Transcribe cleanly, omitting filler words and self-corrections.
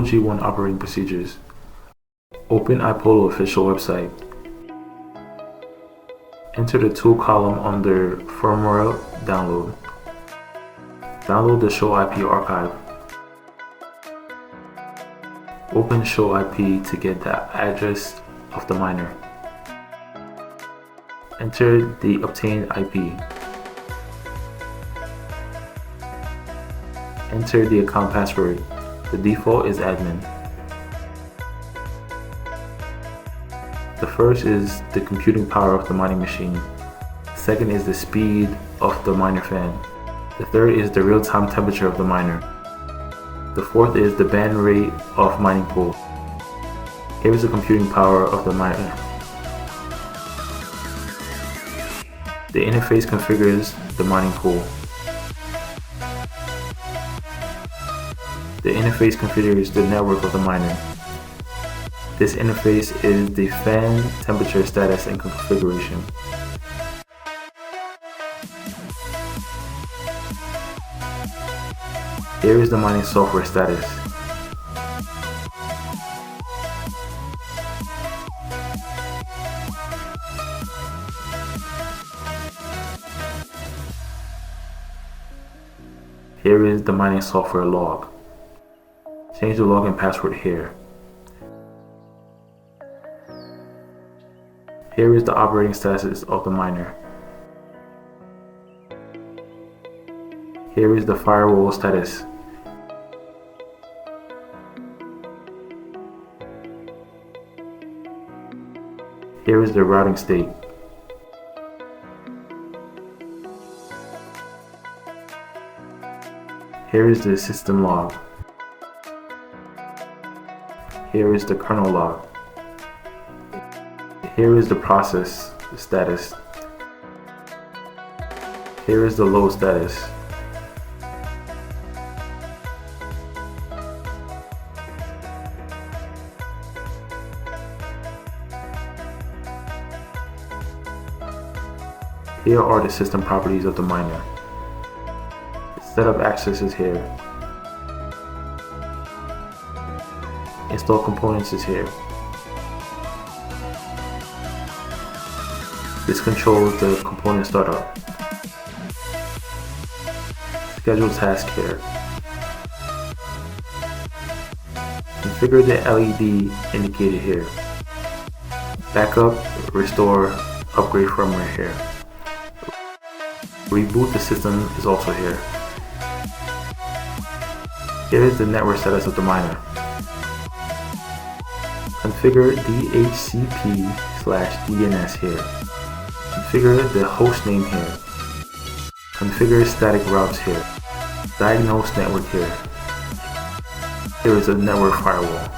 G1 operating procedures. Open iPollo official website. Enter the tool column under firmware download. Download the show IP archive. Open show IP to get the address of the miner. Enter the obtained IP. Enter the account password. The default is admin. The first is the computing power of the mining machine. The second is the speed of the miner fan. The third is the real-time temperature of the miner. The fourth is the band rate of mining pool. Here is the computing power of the miner. The interface configures the mining pool. The interface configures the network of the miner. This interface is the fan temperature status and configuration. Here is the mining software status. Here is the mining software log. Change the login password here. Here is the operating status of the miner. Here is the firewall status. Here is the routing state. Here is the system log. Here is the kernel log. Here is the process status. Here is the load status. Here are the system properties of the miner. Setup access is here. Install components is here. This controls the component startup. Schedule task here. Configure the LED indicated here. Backup, restore, upgrade firmware here. Reboot the system is also here. Here is the network status of the miner. Configure DHCP/DNS here. Configure the host name here. Configure static routes here. Diagnose network here. Here is a network firewall.